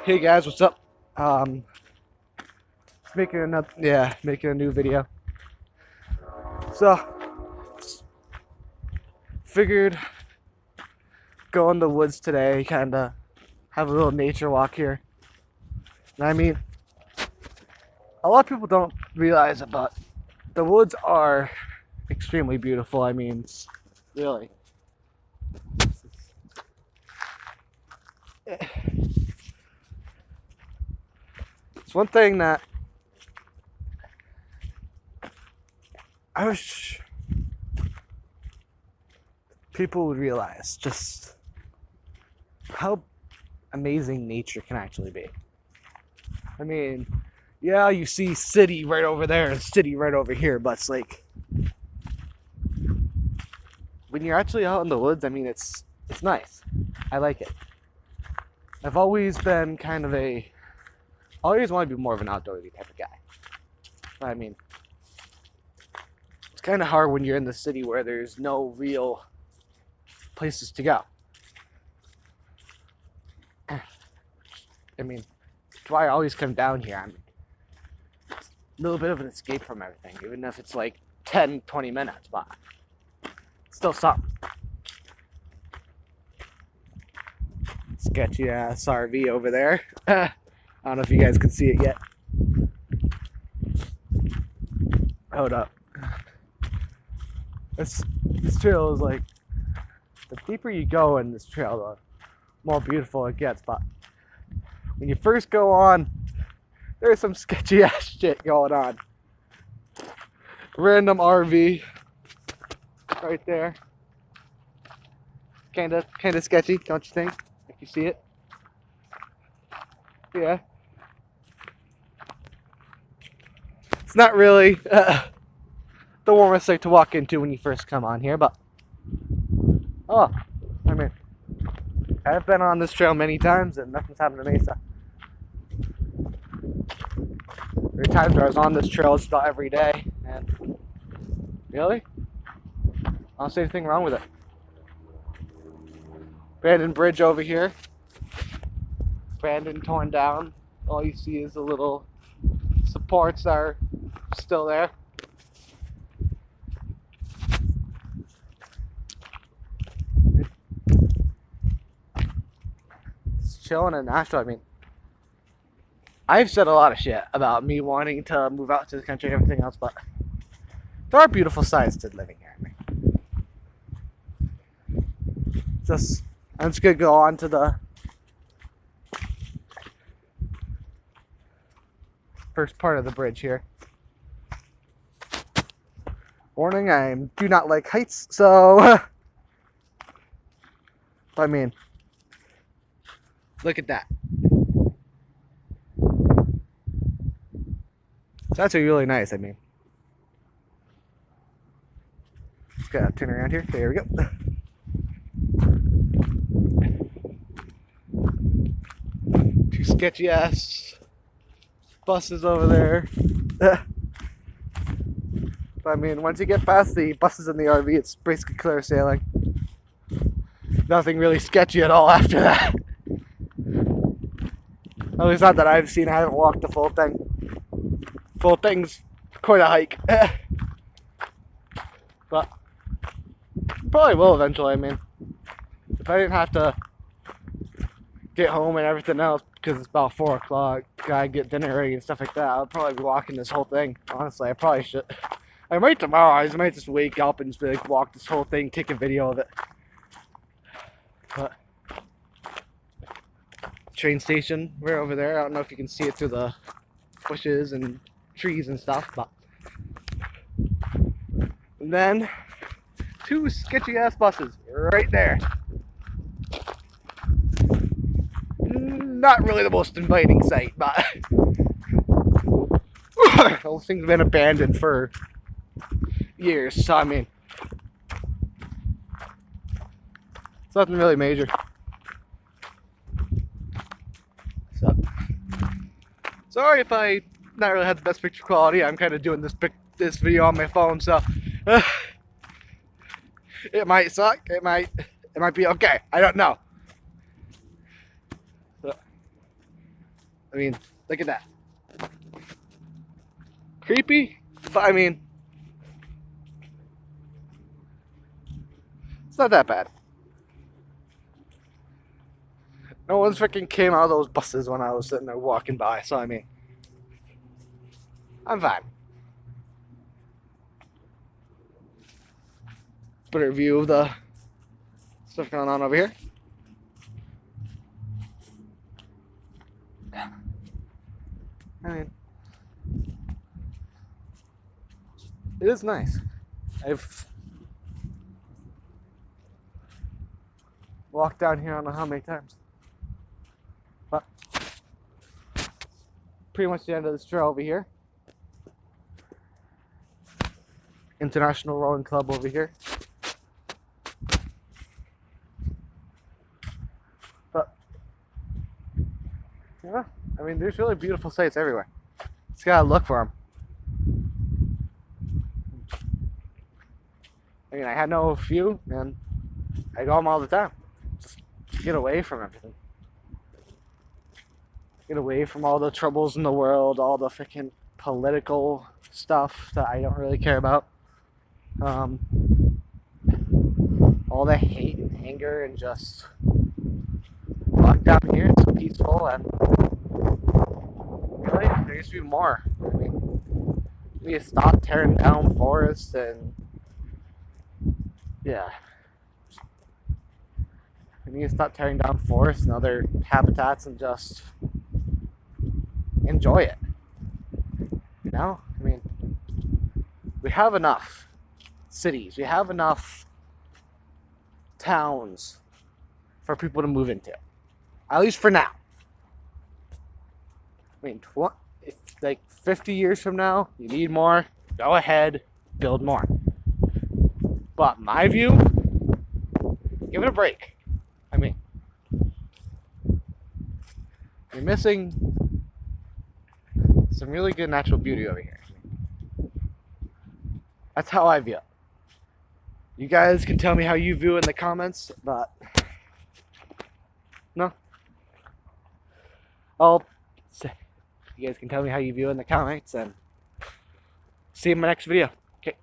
Hey guys, what's up? Um, making a new video. So, figured go in the woods today, kind of have a little nature walk here. And I mean, a lot of people don't realize it, but the woods are extremely beautiful. I mean, really, it's one thing that I wish people would realize just how amazing nature can actually be. I mean, yeah, you see city right over there and city right over here, but it's like when you're actually out in the woods, I mean, it's nice. I like it. I've always been kind of I always want to be more of an outdoorsy type of guy. But I mean, it's kind of hard when you're in the city where there's no real places to go. I mean, that's why I always come down here. I'm a little bit of an escape from everything, even if it's like 10, 20 minutes, but still something. Sketchy ass RV over there. I don't know if you guys can see it yet. Hold up. This trail is like, the deeper you go in this trail, the more beautiful it gets. But when you first go on, there's some sketchy ass shit going on. Random RV right there. Kinda sketchy, don't you think? If you see it. Yeah. It's not really the warmest site to walk into when you first come on here, but oh, I mean, I've been on this trail many times and nothing's happened to me, so. There were times where I was on this trail just about every day, and really? I don't see anything wrong with it. Abandoned bridge over here. Abandoned, torn down. All you see is the little supports that are still there. It's chilling in Nashville. I mean, I've said a lot of shit about me wanting to move out to the country and everything else, but there are beautiful sides to living here. I'm just gonna go on to the first part of the bridge here. Warning, I do not like heights, so I mean, look at that. It's actually really nice, I mean. Just gotta turn around here. There we go. Two sketchy ass buses over there. But I mean, once you get past the buses and the RV, it's basically clear sailing. Nothing really sketchy at all after that. At least not that I've seen. I haven't walked the full thing. Full thing's quite a hike. But probably will eventually. I mean, if I didn't have to get home and everything else because it's about 4 o'clock, gotta get dinner ready and stuff like that, I'll probably be walking this whole thing. Honestly, I probably should. I might tomorrow. I might just wake up and just be like, walk this whole thing, take a video of it. But train station, we're over there. I don't know if you can see it through the bushes and trees and stuff, but and then two sketchy ass buses right there. Not really the most inviting sight, but those things have been abandoned for years, so I mean, it's nothing really major. So, sorry if I not really had the best picture quality. I'm kind of doing this video on my phone, so it might suck. It might be okay. I don't know. So, I mean, look at that. Creepy, but I mean, it's not that bad. No one's freaking came out of those buses when I was sitting there walking by, so I mean, I'm fine. Better view of the stuff going on over here. I mean, it is nice. I've walked down here I don't know how many times. But pretty much the end of this trail over here. International Rowing Club over here. But yeah, I mean, there's really beautiful sights everywhere. Just gotta look for them. I mean, I had no few, and I go them all the time. Just get away from everything. Get away from all the troubles in the world, all the freaking political stuff that I don't really care about. All the hate and anger, and just walk down here. It's so peaceful, and really, there needs to be more. I mean, we need to stop tearing down forests and yeah. We need to stop tearing down forests and other habitats and just enjoy it. You know? I mean, we have enough cities, we have enough towns for people to move into. At least for now. I mean, if like 50 years from now, you need more, go ahead, build more. But my view, give it a break. I mean, you're missing some really good natural beauty over here. That's how I view it. You guys can tell me how you view it in the comments, but no. You guys can tell me how you view it in the comments, and see you in my next video. Okay.